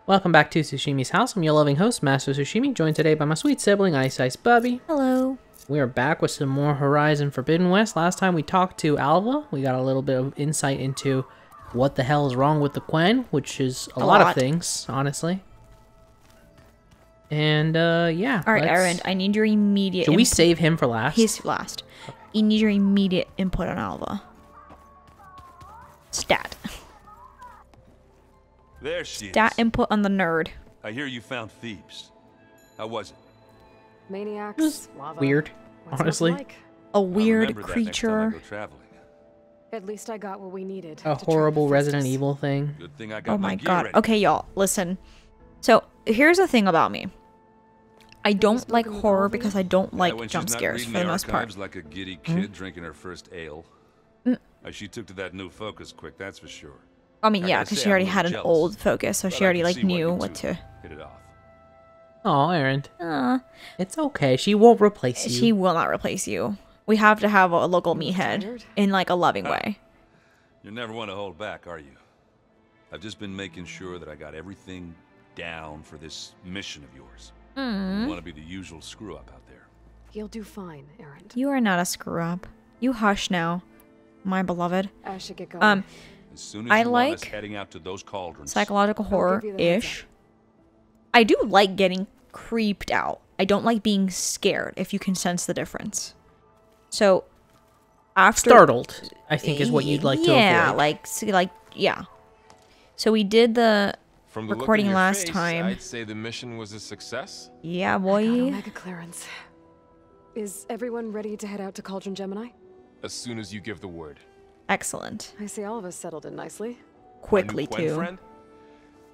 Welcome back to Sushimi's House. I'm your loving host, Master Sushimi, joined today by my sweet sibling, Ice Ice Bubbie. Hello. We are back with some more Horizon Forbidden West. Last time we talked to Alva. We got a little bit of insight into what the hell is wrong with the Quen, which is a lot of things, honestly. And, yeah. Alright, Aaron, I need your immediate Should we save him for last? He's last. Okay. You need your immediate input on Alva. Stat. There she Stat is. input on the nerd. I hear you found Thebes. How was it? Maniacs, lava. Weird, honestly. Like? A weird creature. At least I got what we needed. A horrible Resident Evil thing. Good thing I got Oh my god. ready. Okay, y'all, listen. So, here's the thing about me. I don't like horror because I don't like jump scares for the most part. Like a giddy kid drinking her first ale. She took to that new focus quick, that's for sure. I mean, yeah, because she already had an old focus, so she already like knew what to hit it off. Oh, Aaron. It's okay. She won't replace you. She will not replace you. We have to have a local meathead in like a loving way. You never want to hold back, are you? I've just been making sure that I got everything down for this mission of yours. You want to be the usual screw-up out there. You'll do fine, Aaron. You are not a screw-up. You hush now, my beloved. I should get going. As soon as I you want like us heading out to those cauldrons. psychological horror-ish. I do like getting creeped out. I don't like being scared, if you can sense the difference. So, after... Startled, I think, is what you'd like to avoid. Yeah, like, yeah. So we did the recording last time. I'd say the mission was a success. Yeah, boy. Omega clearance. Is everyone ready to head out to Cauldron Gemini? As soon as you give the word. Excellent. I see all of us settled in nicely. Quickly, My new Quen too. friend,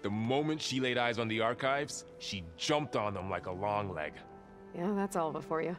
the moment she laid eyes on the archives, she jumped on them like a long leg. Yeah, that's Alva for you.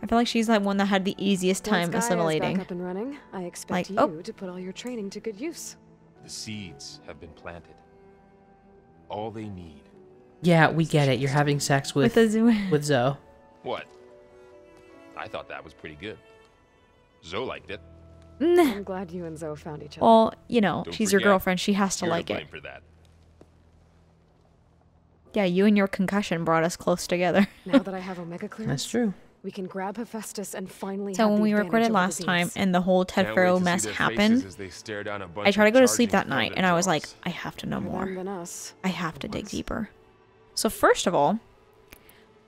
I feel like she's like one that had the easiest time Once GAIA is assimilating. back up and running, I expect you to put all your training to good use. The seeds have been planted. All they need. Yeah, we get it. You're having sex with Zoe. What? I thought that was pretty good. Zoe liked it. I'm glad you and Zoe found each other. Well, you know, Don't she's your forget, girlfriend. She has to you're like to it. blame for that. Yeah, you and your concussion brought us close together. Now that I have Omega clearance, That's true. we can grab Hephaestus and finally So have when the we advantage recorded over last the time Zeniths. and the whole Ted Can't wait Faro to see mess their faces happened, as they stare down a bunch I tried to go to of sleep that charging night and I was like, Covenant I have to know More more. than us. I have to dig deeper. So first of all,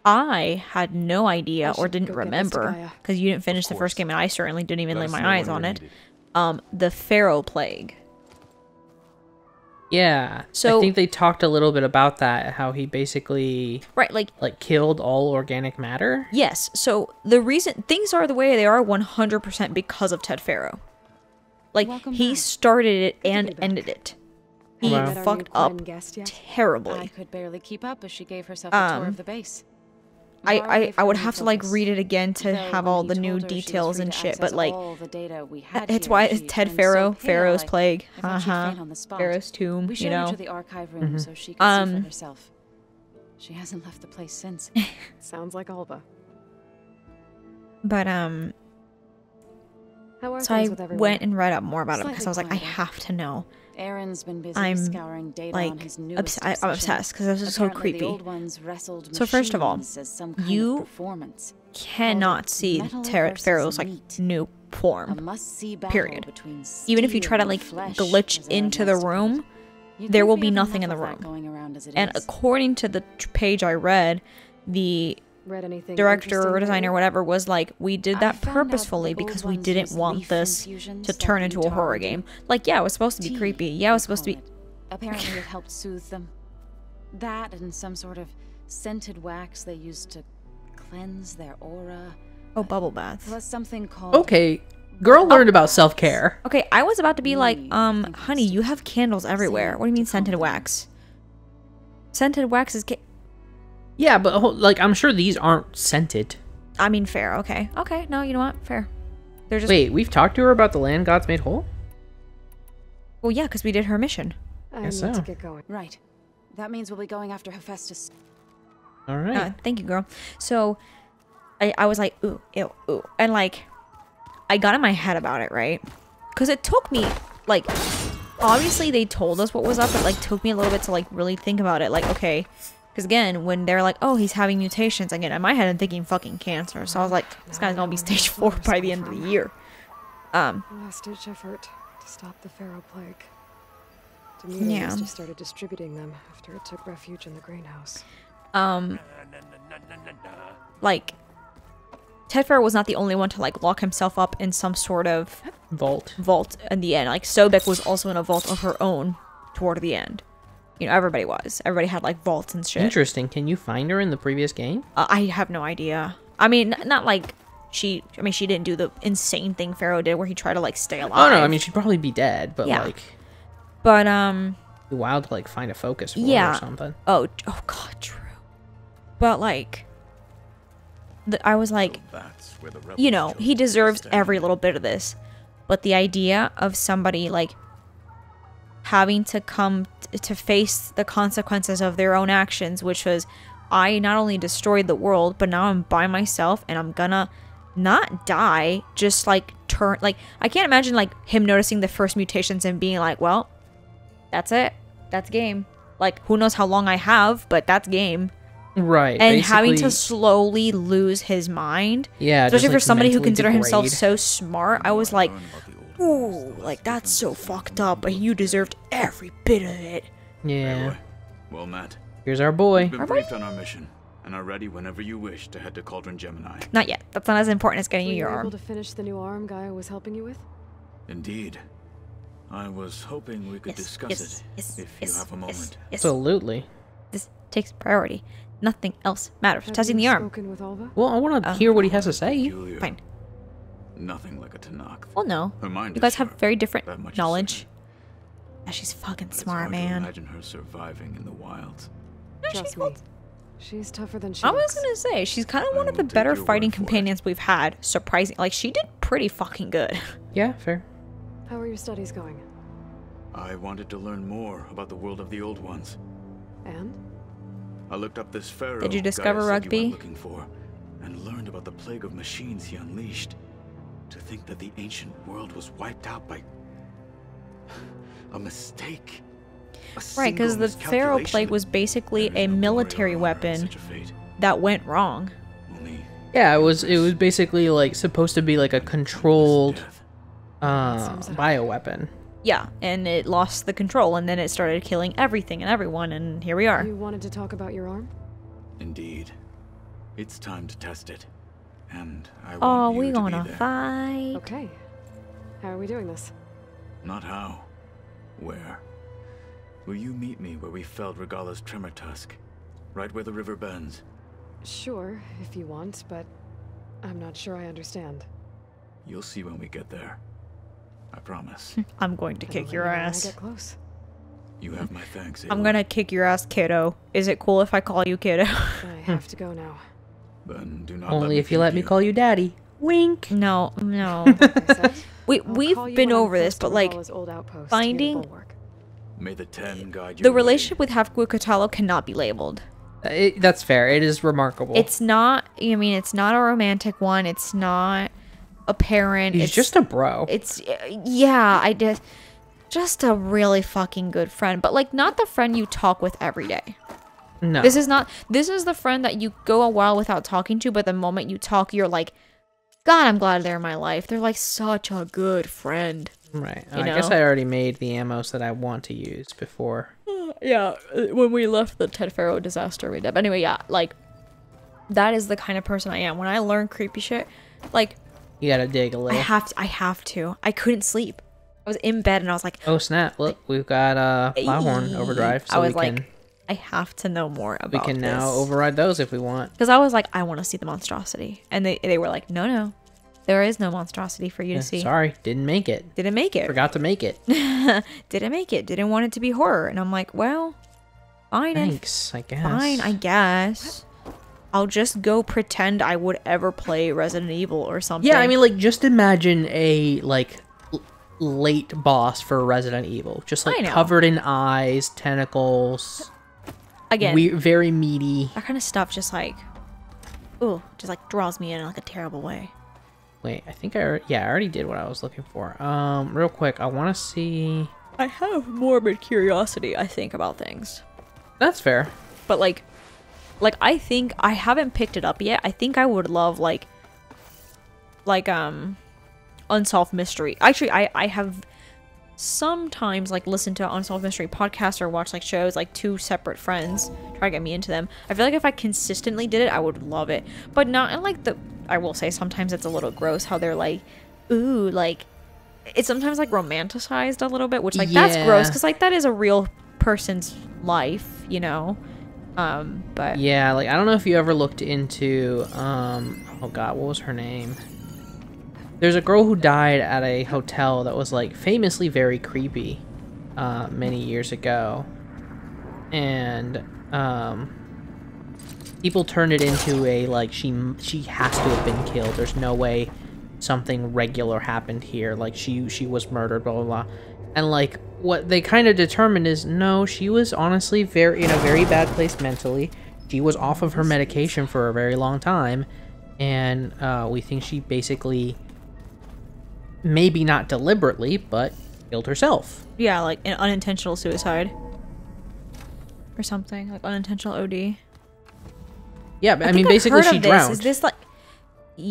I had no idea or didn't go get this to remember, GAIA. because you didn't finish the first course. game and I certainly didn't even Let lay us my know eyes when on we're it. needed. The Pharaoh Plague. Yeah. So- I think they talked a little bit about that, how he basically Right, like, killed all organic matter. yes. So the reason things are the way they are 100% because of Ted Faro. Like, he started it and ended it. He Wow. fucked up terribly. I could barely keep up as she gave herself a tour of the base. I would have to like read it again to have all the new details and shit, but like it's why it's Ted Faro, Pharaoh's Plague, Pharaoh's Tomb, We you showed her know. to the archive room so she could see for herself. She hasn't left the place since. Sounds like Alva. But How are so I things with everyone? went and read up more about it because I was like, I Slightly have to know. Aaron's been busy I'm, scouring data on his newest I'm obsessed because this is so Apparently, the creepy. old ones wrestled So first of all, machines as some kind you of performance. Cannot see Metal Pharaoh's like versus new A form. must-see battle Period. between Even if you steel try to and like flesh, glitch as Aaron into the likes to put it. room, You'd there think will we be have nothing in the enough of room. that going around as it And is. according to the page I read, the Read anything director or interesting designer, lately? whatever, was like, we did I that found out purposefully that the because old we ones didn't use want leaf this infusions to like turn into a Utah horror do. game. Like, yeah, it was supposed to be Tea, creepy. Yeah, it was we supposed to call be. it. Apparently it helped soothe them. That and some sort of scented wax they used to cleanse their aura. Oh, bubble baths. Plus something called... Okay. Girl learned about self-care. Okay, I was about to be like, think it's honey, you have candles everywhere. What do you mean scented wax? Scented wax is. Yeah, but like, I'm sure these aren't scented. I mean, fair. Okay. Okay. No, you know what? Fair. They're just. Wait, we've talked to her about the land gods made whole? Well, yeah, because we did her mission. I Guess need so. to get going. Right. That means we'll be going after Hephaestus. All right. Thank you, girl. So, I was like, ooh, ew, ooh. And, like, I got in my head about it, right? Because it took me, like, obviously they told us what was up. It like took me a little bit to like really think about it. Like, okay, because again, when they're like, oh, he's having mutations, again, in my head I'm thinking fucking cancer. So I was like, this guy's gonna be stage 4 by the end of the year. Last-ditch effort to stop the Pharaoh plague. Yeah. Must have started distributing them after it took refuge in the greenhouse. Like, Ted Pharaoh was not the only one to like lock himself up in some sort of Vault. in the end. Like, Sobek was also in a vault of her own toward the end. You know, everybody was. Everybody had like vaults and shit. Interesting. Can you find her in the previous game? I have no idea. I mean, not like she didn't do the insane thing Pharaoh did where he tried to like stay alive. Oh no, I mean she'd probably be dead, but Yeah. like, but it'd be wild to like find a focus for her yeah. or something. Oh god, true. But like, I was like, you know, he deserves every little bit of this. But the idea of somebody like having to come to face the consequences of their own actions, which was, I not only destroyed the world, but now I'm by myself and I'm gonna not die, just like turn, like, I can't imagine like him noticing the first mutations and being like, well, that's it, that's game. Like, who knows how long I have, but that's game. Right. And having to basically- slowly lose his mind. Yeah, Especially just, for like, somebody who mentally considered himself degrade. so smart, I was like, ooh, like, that's so fucked up, but you deserved every bit of it. Yeah. Well, Matt, Here's our boy. we've been briefed on our mission and are ready whenever you wish to head to Cauldron Gemini. Not yet. That's not as important as getting Were you your you able arm. to finish the new arm Gaia was helping you with? Indeed. I was hoping we could discuss it if you have a moment. Absolutely. This takes priority. Nothing else matters. Have Testing you the arm. spoken with Alva? Well, I want to hear what he has to say. Peculiar. Fine. Nothing like a Tanakh. Well, no. Her mind You is guys have sharp, very that different much is knowledge. certain. Yeah, she's fucking But it's smart, hard to man. imagine her surviving in the wilds. Trust me. She's tougher than she I was looks. gonna say, she's kind of I one of the will take better your fighting word for it. companions we've had. Surprising. Like, she did pretty fucking good. Yeah, fair. How are your studies going? I wanted to learn more about the world of the Old Ones. And? I looked up this pharaoh Did you Gaia discover said you rugby? went looking for, and learned about the plague of machines he unleashed. To think that the ancient world was wiped out by a mistake. Right, because the Pharaoh plague was basically a military weapon that went wrong. Yeah, it was basically like supposed to be like a controlled bioweapon. Yeah, and it lost the control, and then it started killing everything and everyone, and here we are. You wanted to talk about your arm? Indeed. It's time to test it. And I Oh, want you we to gonna be there. fight. Okay. How are we doing this? Not how. Where? Will you meet me where we felled Regala's tremor tusk? Right where the river bends. Sure, if you want, but I'm not sure I understand. You'll see when we get there. I promise. I'm going to Then kick I'll your let you know when I ass. get close. You have my thanks, I'm Aloy. gonna kick your ass, kiddo. Is it cool if I call you kiddo? I have to go now. Then do not Only if you keep let me call you daddy. Wink. No, no. Like I said, We've call you been when I'm over this, close to but like, Regala's old outpost near the finding bulwark. May the 10 guide your the way. relationship with Hafuku Katalo cannot be labeled. That's fair. It is remarkable. It's not, I mean, it's not a romantic one. It's not a parent. He's it's just a bro. It's, yeah, just a really fucking good friend. But like, not the friend you talk with every day. No. This is the friend that you go a while without talking to, but the moment you talk, you're like, God, I'm glad they're in my life. They're like such a good friend. Right. You I guess know? I already made the ammos that I want to use before. Yeah, when we left the Ted Pharaoh disaster we did. But anyway, yeah, like, that is the kind of person I am. When I learn creepy shit, like, You gotta dig a I little. have to. I couldn't sleep. I was in bed and I was like, Oh snap! Look, we've got Plowhorn overdrive, so I was we can like, I have to know more we about can now this. override those if we want. Because I was like, I want to see the monstrosity. And they were like, no. There is no monstrosity for you to see. Sorry, didn't make it. Didn't make it. Forgot to make it. Didn't make it. Didn't want it to be horror. And I'm like, well, fine. Thanks, I guess. Fine, I guess. I'll just go pretend I would ever play Resident Evil or something. Yeah, I mean, like, just imagine a late boss for Resident Evil, just I like know. covered in eyes, tentacles, again, very meaty. that kind of stuff just like, ooh, just like draws me in like a terrible way. Wait, I think I already did what I was looking for. Real quick, I want to see. I have morbid curiosity, I think, about things. That's fair. But like I think I haven't picked it up yet. I think I would love like Unsolved Mystery. Actually, I have sometimes like listened to Unsolved Mystery podcasts or watch like shows, like two separate friends try to get me into them. I feel like if I consistently did it, I would love it. But not in like the, I will say sometimes it's a little gross how they're like, ooh, like it's sometimes like romanticized a little bit, which like that's gross because like that is a real person's life, you know. But yeah, like I don't know if you ever looked into oh god, what was her name? There's a girl who died at a hotel that was like famously very creepy many years ago, and people turned it into a like she has to have been killed. There's no way something regular happened here. Like she was murdered, blah blah blah. And like what they kind of determined is no, she was honestly in a very bad place mentally. She was off of her medication for a very long time, and we think she basically, maybe not deliberately, but killed herself. yeah, like an unintentional suicide or something, like unintentional OD. Yeah, I mean basically she drowned. Is this like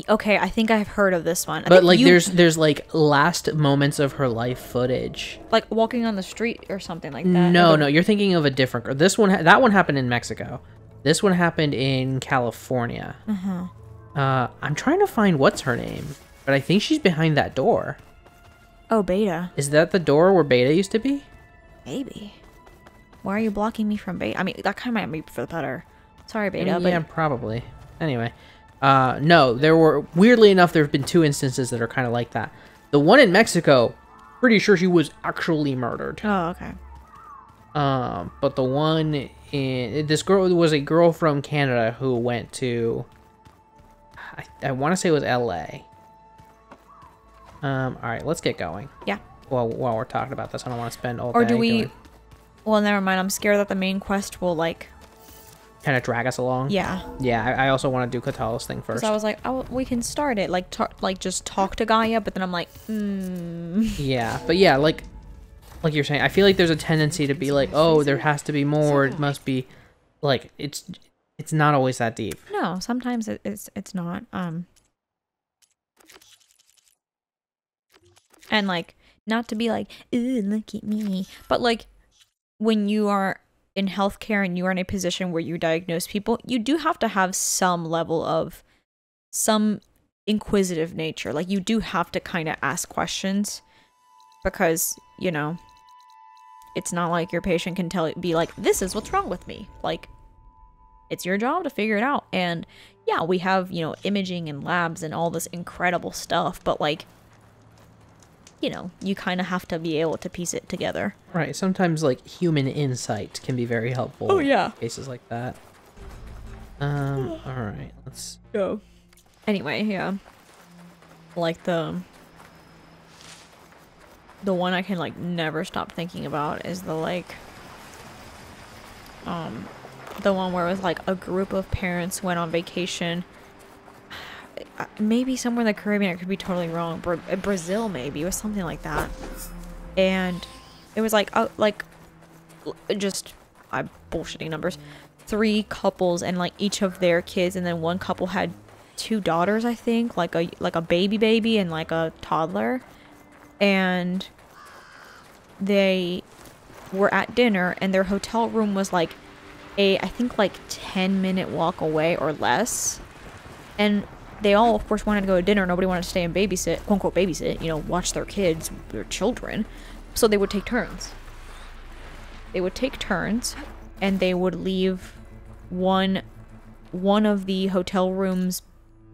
okay, I think I've heard of this one. But like there's like last moments of her life footage. Like walking on the street or something like that. No, you're thinking of a different girl. This one that one happened in Mexico. This one happened in California. I'm trying to find what's her name, but I think she's behind that door. Oh, Beta. Is that the door where Beta used to be? Maybe. Why are you blocking me from Beta? I mean, that kind of might be for the better. Sorry, Beta. Yeah, probably. Anyway. No, there were, weirdly enough, there have been two instances that are kind of like that. The one in Mexico, pretty sure she was actually murdered. Oh, okay. But the one in, this girl was a girl from Canada who went to, I want to say it was LA. Alright, let's get going. Yeah. Well, while we're talking about this, I don't want to spend all day. Or do we, well, never mind. I'm scared that the main quest will, like, kind of drag us along. Yeah. Yeah, I also want to do Katala's thing first. So I was like, oh, we can start it, like, just talk to GAIA, but then I'm like, Yeah, but yeah, like you're saying, I feel like there's a tendency to be like, oh, there has to be more. It must be, like, it's not always that deep. No, sometimes it's not. And like, not to be like, ooh, look at me, but like, when you are in healthcare and you are in a position where you diagnose people, you do have to have some level of some inquisitive nature. Like, you do have to kind of ask questions because, you know, it's not like your patient can be like, this is what's wrong with me. Like, it's your job to figure it out. And yeah, we have, you know, imaging and labs and all this incredible stuff, but like, you know, you kind of have to be able to piece it together. Right. Sometimes, like, human insight can be very helpful. Oh, yeah. In cases like that. Alright. Let's go. Anyway, yeah. Like, the one I can, like, never stop thinking about is the, like, the one where it was, like, a group of parents went on vacation. Maybe somewhere in the Caribbean, I could be totally wrong. Brazil, maybe. It was something like that. And it was like, just, I'm bullshitting numbers. 3 couples and like each of their kids, and then one couple had 2 daughters, I think, like a baby and like a toddler. And they were at dinner, and their hotel room was like I think like 10-minute walk away or less. And they all, of course, wanted to go to dinner. Nobody wanted to stay and babysit, quote unquote babysit, you know, watch their kids, their children. So they would take turns. And they would leave one of the hotel room's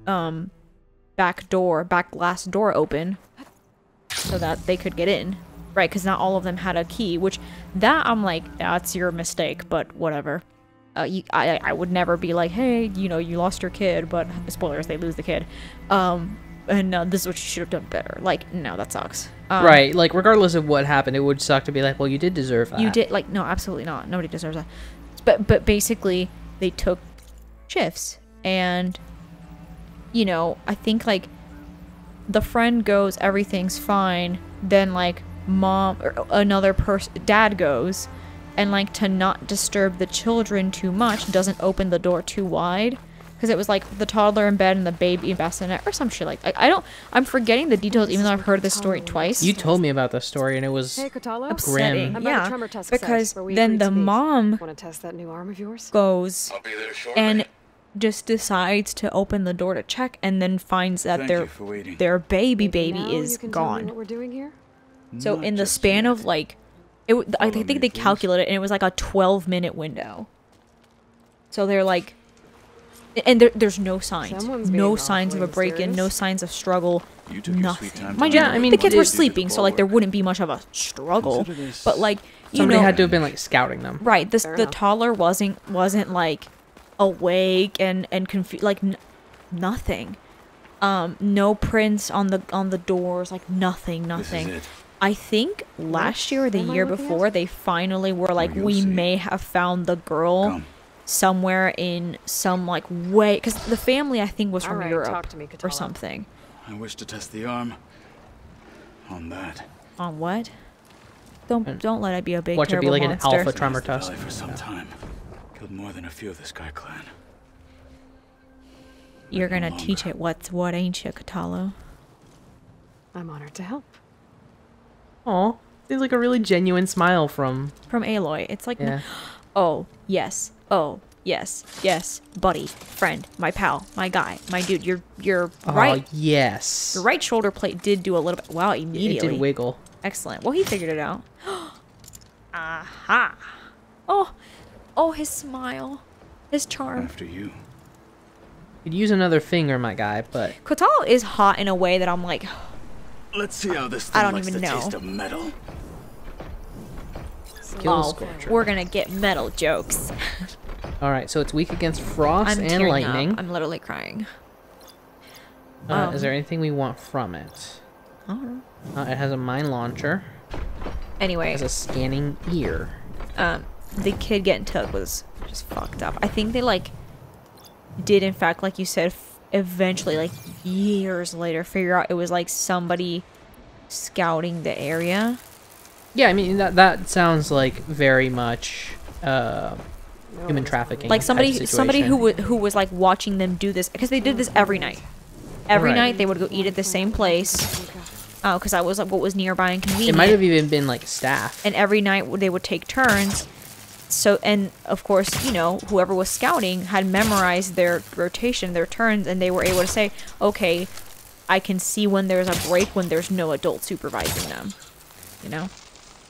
back glass door open so that they could get in. Right, because not all of them had a key, which that I'm like, that's your mistake, but whatever. I would never be like, hey, you know, you lost your kid, but spoilers, they lose the kid. And this is what you should have done better. Like, no, that sucks. Right, like, regardless of what happened, it would suck to be like, well, you did deserve that. You did, like, no, absolutely not. Nobody deserves that. But basically, they took shifts, and, you know, I think, like, the friend goes, everything's fine, then, like, mom or another person, dad goes, and like to not disturb the children too much, doesn't open the door too wide. Because it was like the toddler in bed and the baby in bassinet or some shit like that. I'm forgetting the details even though I've heard this story twice. You told me about this story and it was upsetting. grim. Yeah, because then the mom Want to test that new arm of yours? goes and just decides to open the door to check and then finds that their baby is gone. What we're doing here? So in the span of like, I think they calculated it and it was like a 12-minute window. So they're like, and there's no signs. No signs of a break-in, no signs of struggle, nothing. Mind you, I mean, the kids were sleeping, so like there wouldn't be much of a struggle. But like, somebody had to have been like scouting them. Right, the toddler wasn't like awake and confused, like nothing. No prints on the doors, like nothing. I think last year or the year before, they finally were like, we may have found the girl somewhere in some like way, because the family I think was from Europe or something. I wish to test the arm on that. On what? Don't let it be a big Watch it be like monster. an alpha tremor tusk. For some time, killed more than a few of the Sky Clan. You're gonna teach it what's what, ain't you, Katalo? I'm honored to help. Aw, seems like a really genuine smile from Aloy. It's like, yeah. Oh yes, buddy, friend, my pal, my guy, my dude. You're right. Oh yes. The right shoulder plate did do a little bit. Wow, immediately. It did wiggle. Excellent. Well, he figured it out. Aha. Oh, his smile, his charm. After you. Could use another finger, my guy, but Katalo is hot in a way that I'm like, let's see how this thing I don't likes even the know. taste of metal. we're gonna get metal jokes. all right. So it's weak against frost I'm and tearing lightning. up. I'm literally crying. Is there anything we want from it? I don't know. It has a mine launcher. Anyway, It has a scanning ear. the kid getting took was just fucked up. I think they like did in fact, like you said, eventually, like years later, figure out it was like somebody scouting the area. Yeah, I mean that sounds like very much human trafficking. Like somebody type who was like watching them do this, because they did this every night. Every Right. night they would go eat at the same place. Because that was like what was nearby and convenient. It might have even been like staff. And every night they would take turns. So, and of course, you know, whoever was scouting had memorized their rotation, their turns, and they were able to say, okay, I can see when there's a break when there's no adult supervising them. You know?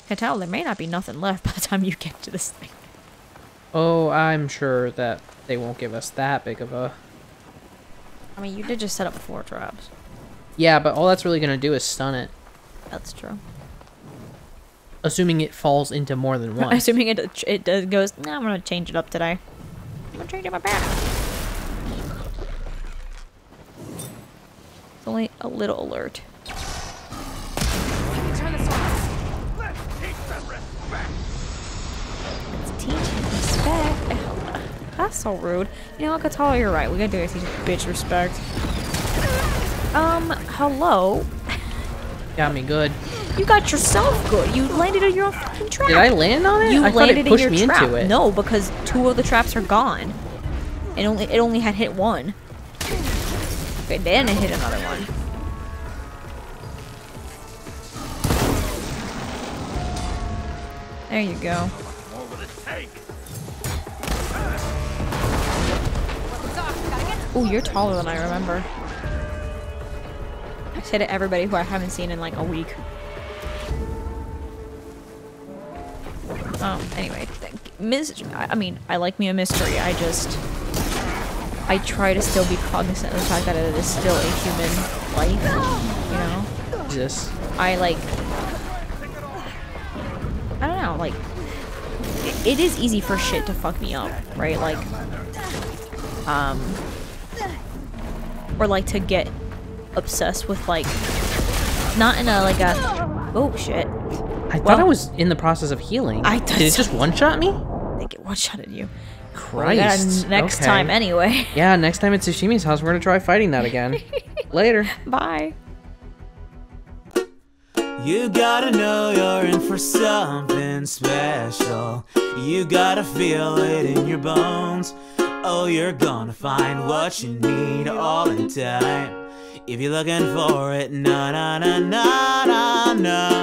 Can tell there may not be nothing left by the time you get to this thing. Oh, I'm sure that they won't give us that big of a... I mean, you did just set up 4 traps. Yeah, but all that's really going to do is stun it. That's true. Assuming it falls into more than one. Assuming it goes, nah, I'm going to change it up today. I'm going to change up my back. It's only a little alert. It's teaching respect. That's so rude. You know what, Katala, you're right. We gotta do is teach bitch respect. Hello? Got me good. You got yourself good. You landed in your own fucking trap. Did I land on it? You I thought landed it pushed in your me trap. into it. No, because 2 of the traps are gone. It only had hit 1. Okay, then it hit another one. There you go. Ooh, you're taller than I remember. I say to everybody who I haven't seen in like a week. Anyway, I mean, I like me a mystery. I try to still be cognizant of the fact that it is still a human life, you know? Yes. I don't know, like, it is easy for shit to fuck me up, right? Like, or like to get obsessed with like, not in a, like a, oh shit. I thought I was in the process of healing. Did it just one-shot me? I think it one-shotted you. Christ. Well, next time anyway. Yeah, next time at Tsushimi's house, we're gonna try fighting that again. Later. Bye. You gotta know you're in for something special. You gotta feel it in your bones. Oh, you're gonna find what you need all in time. If you're looking for it, na na na na na na.